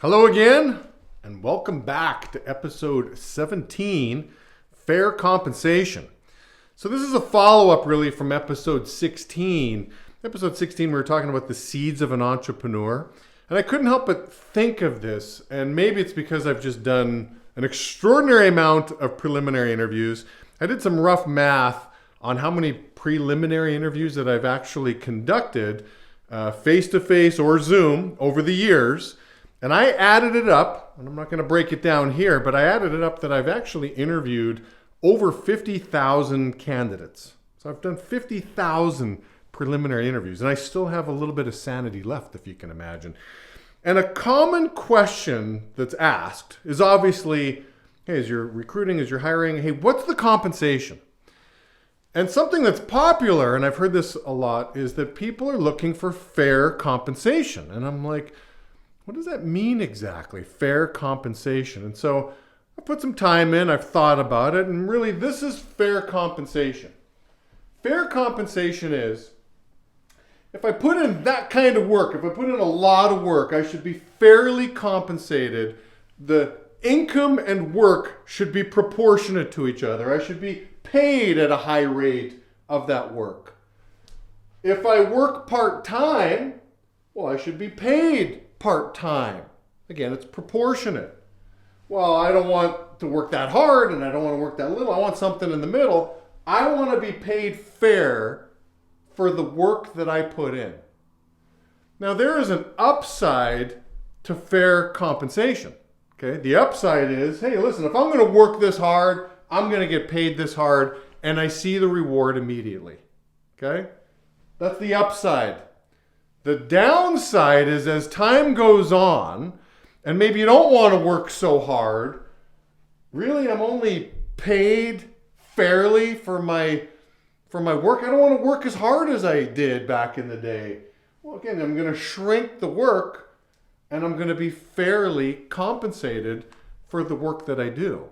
Hello again, and welcome back to episode 17, Fair Compensation. So this is a follow-up really from episode 16. Episode 16, we were talking about the seeds of an entrepreneur. And I couldn't help but think of this, and maybe it's because I've just done an extraordinary amount of preliminary interviews. I did some rough math on how many preliminary interviews that I've actually conducted, face-to-face or Zoom, over the years. And I added it up, and I'm not going to break it down here, but I added it up that I've actually interviewed over 50,000 candidates. So I've done 50,000 preliminary interviews, and I still have a little bit of sanity left, if you can imagine. And a common question that's asked is obviously, hey, as you're recruiting, as you're hiring, hey, what's the compensation? And something that's popular, and I've heard this a lot, is that people are looking for fair compensation. And I'm like, what does that mean exactly, fair compensation? And so I put some time in, I've thought about it, and really this is fair compensation. Fair compensation is, if I put in that kind of work, if I put in a lot of work, I should be fairly compensated. The income and work should be proportionate to each other. I should be paid at a high rate of that work. If I work part-time, well, I should be paid part-time. Again, it's proportionate. Well, I don't want to work that hard and I don't want to work that little. I want something in the middle. I want to be paid fair for the work that I put in. Now, there is an upside to fair compensation. Okay, the upside is, hey, listen, if I'm going to work this hard, I'm going to get paid this hard, and I see the reward immediately. Okay, that's the upside. The downside is as time goes on, and maybe you don't want to work so hard, really I'm only paid fairly for my work. I don't want to work as hard as I did back in the day. Well, again, I'm going to shrink the work, and I'm going to be fairly compensated for the work that I do.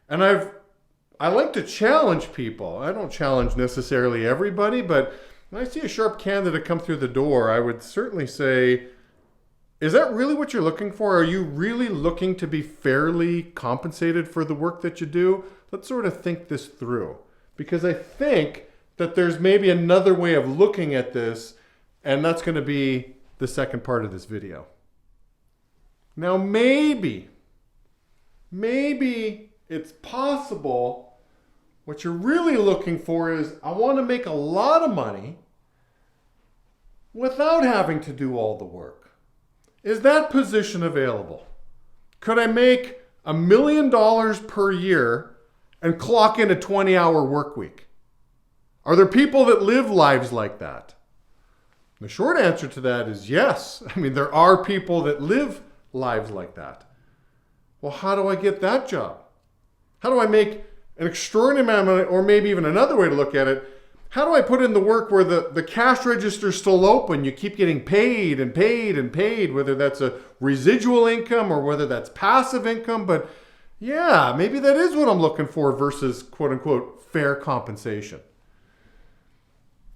And I like to challenge people. I don't challenge necessarily everybody, but when I see a sharp candidate come through the door, I would certainly say, is that really what you're looking for? Are you really looking to be fairly compensated for the work that you do? Let's sort of think this through, because I think that there's maybe another way of looking at this, and that's going to be the second part of this video. Now, maybe it's possible what you're really looking for is, I want to make a lot of money without having to do all the work. Is that position available? Could I make $1 million per year and clock in a 20-hour work week? Are there people that live lives like that? The short answer to that is yes. I mean, there are people that live lives like that. Well, how do I get that job? How do I make an extraordinary amount of money, or maybe even another way to look at it, how do I put in the work where the cash register is still open? You keep getting paid and paid and paid, whether that's a residual income or whether that's passive income. But yeah, maybe that is what I'm looking for versus quote unquote fair compensation.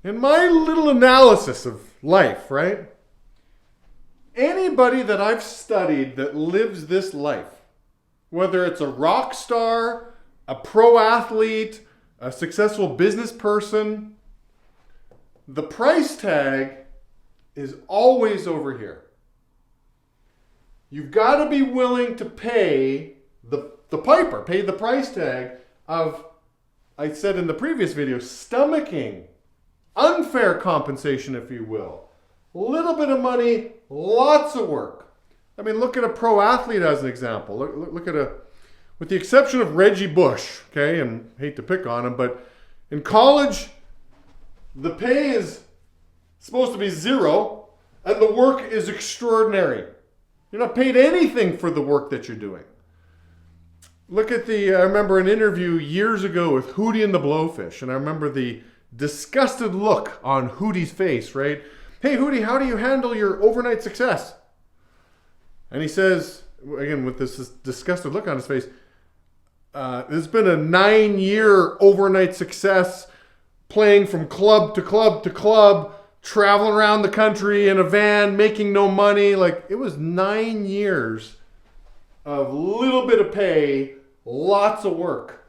In my little analysis of life, right? Anybody that I've studied that lives this life, whether it's a rock star, a pro athlete, a successful business person, the price tag is always over here. You've got to be willing to pay the piper, pay the price tag of, I said in the previous video, stomaching unfair compensation, if you will. A little bit of money, lots of work. I mean, look at a pro athlete as an example. Look at with the exception of Reggie Bush, okay, and hate to pick on him, but in college, the pay is supposed to be zero, and the work is extraordinary. You're not paid anything for the work that you're doing. Look at I remember an interview years ago with Hootie and the Blowfish, and I remember the disgusted look on Hootie's face, right? Hey, Hootie, how do you handle your overnight success? And he says, again, with this disgusted look on his face, there's been a 9-year overnight success playing from club to club to club, traveling around the country in a van, making no money. Like, it was 9 years of little bit of pay, lots of work.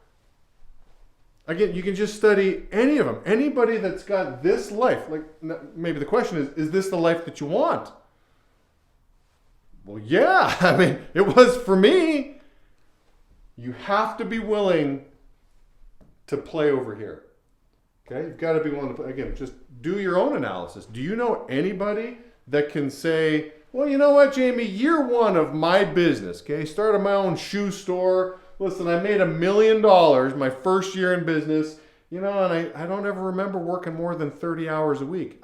Again, you can just study any of them. Anybody that's got this life, like maybe the question is this the life that you want? Well, yeah, I mean, it was for me. You have to be willing to play over here. Okay, you've got to be willing to play. Again, just do your own analysis. Do you know anybody that can say, well, you know what, Jamie, year one of my business, okay, started my own shoe store. Listen, I made $1 million my first year in business, and I don't ever remember working more than 30 hours a week.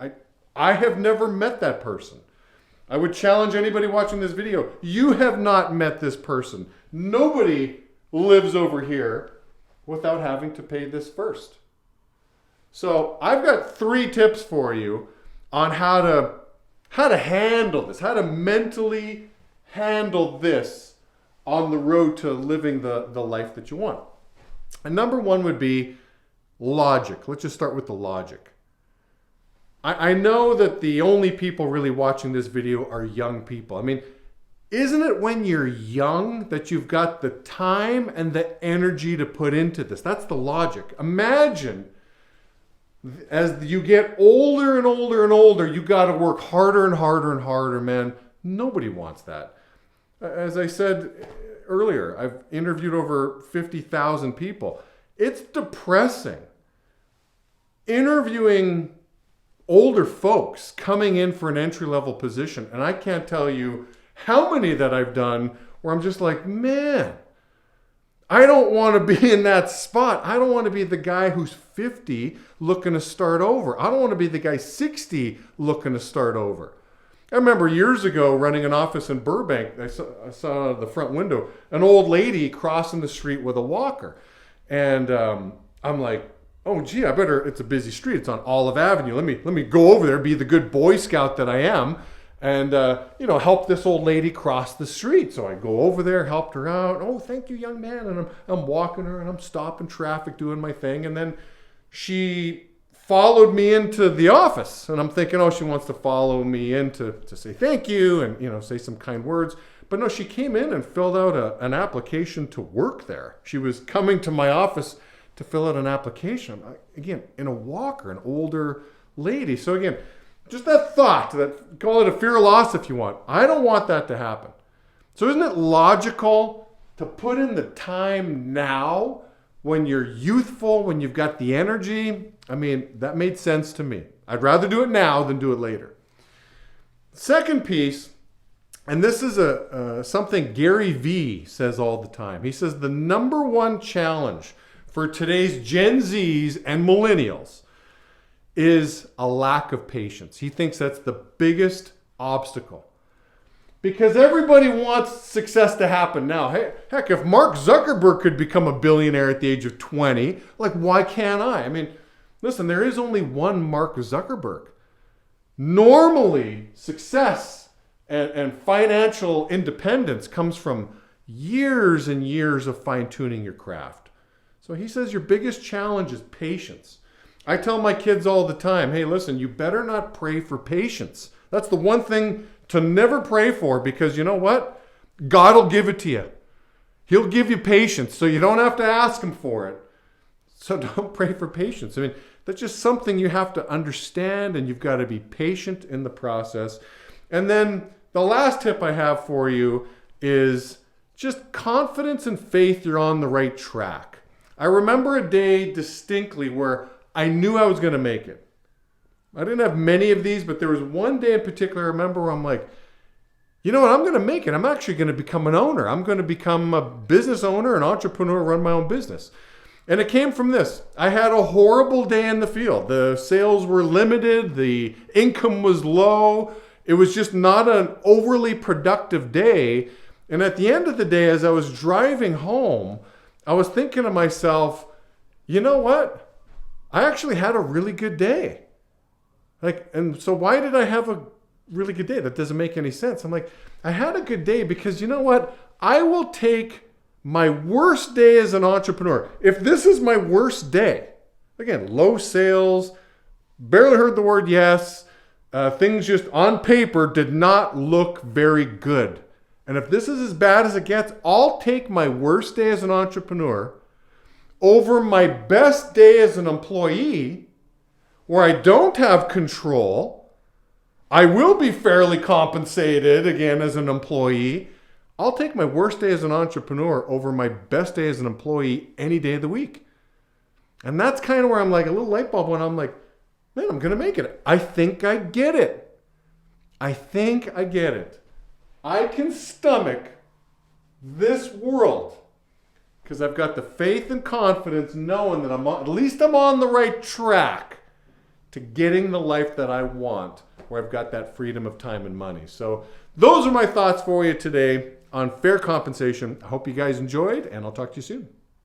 I have never met that person. I would challenge anybody watching this video. You have not met this person. Nobody lives over here without having to pay this first. So I've got 3 tips for you on how to handle this, how to mentally handle this on the road to living the life that you want. And number 1 would be logic. Let's just start with the logic. I know that the only people really watching this video are young people. I mean, isn't it when you're young that you've got the time and the energy to put into this? That's the logic. Imagine as you get older and older and older, you got to work harder and harder and harder, man. Nobody wants that. As I said earlier, I've interviewed over 50,000 people. It's depressing. Interviewing older folks coming in for an entry-level position, and I can't tell you how many that I've done where I'm just like, man, I don't want to be in that spot. I don't want to be the guy who's 50 looking to start over. I don't want to be the guy 60 looking to start over. I remember years ago running an office in Burbank, I saw out of the front window an old lady crossing the street with a walker. And I'm like, oh gee, it's a busy street. It's on Olive Avenue. Let me go over there, be the good Boy Scout that I am, and help this old lady cross the street. So I go over there, helped her out. Oh, thank you, young man. And I'm walking her and I'm stopping traffic, doing my thing. And then she followed me into the office, and I'm thinking, oh, she wants to follow me in to say thank you and say some kind words. But no, she came in and filled out an application to work there. She was coming to my office to fill out an application. Again, in a walker, an older lady. So again, just that thought, that call it a fear of loss if you want. I don't want that to happen. So isn't it logical to put in the time now when you're youthful, when you've got the energy? I mean, that made sense to me. I'd rather do it now than do it later. Second piece, and this is something Gary Vee says all the time. He says the number 1 challenge for today's Gen Zs and millennials is a lack of patience. He thinks that's the biggest obstacle. Because everybody wants success to happen now. Hey, heck, if Mark Zuckerberg could become a billionaire at the age of 20, like, why can't I? I mean, listen, there is only one Mark Zuckerberg. Normally, success and financial independence comes from years and years of fine-tuning your craft. So he says your biggest challenge is patience. I tell my kids all the time, hey, listen, you better not pray for patience. That's the one thing to never pray for, because you know what? God will give it to you. He'll give you patience, so you don't have to ask him for it. So don't pray for patience. I mean, that's just something you have to understand, and you've got to be patient in the process. And then the last tip I have for you is just confidence and faith you're on the right track. I remember a day distinctly where I knew I was going to make it. I didn't have many of these, but there was one day in particular I remember where I'm like, you know what, I'm going to make it. I'm actually going to become an owner. I'm going to become a business owner, an entrepreneur, run my own business. And it came from this. I had a horrible day in the field. The sales were limited. The income was low. It was just not an overly productive day. And at the end of the day, as I was driving home, I was thinking to myself, you know what? I actually had a really good day. And so why did I have a really good day? That doesn't make any sense. I'm like, I had a good day because you know what? I will take my worst day as an entrepreneur. If this is my worst day, again, low sales, barely heard the word yes, things just on paper did not look very good. And if this is as bad as it gets, I'll take my worst day as an entrepreneur over my best day as an employee where I don't have control. I will be fairly compensated again as an employee. I'll take my worst day as an entrepreneur over my best day as an employee any day of the week. And that's kind of where I'm like a little light bulb when I'm like, man, I'm going to make it. I think I get it. I think I get it. I can stomach this world because I've got the faith and confidence knowing that at least I'm on the right track to getting the life that I want, where I've got that freedom of time and money. So those are my thoughts for you today on fair compensation. I hope you guys enjoyed, and I'll talk to you soon.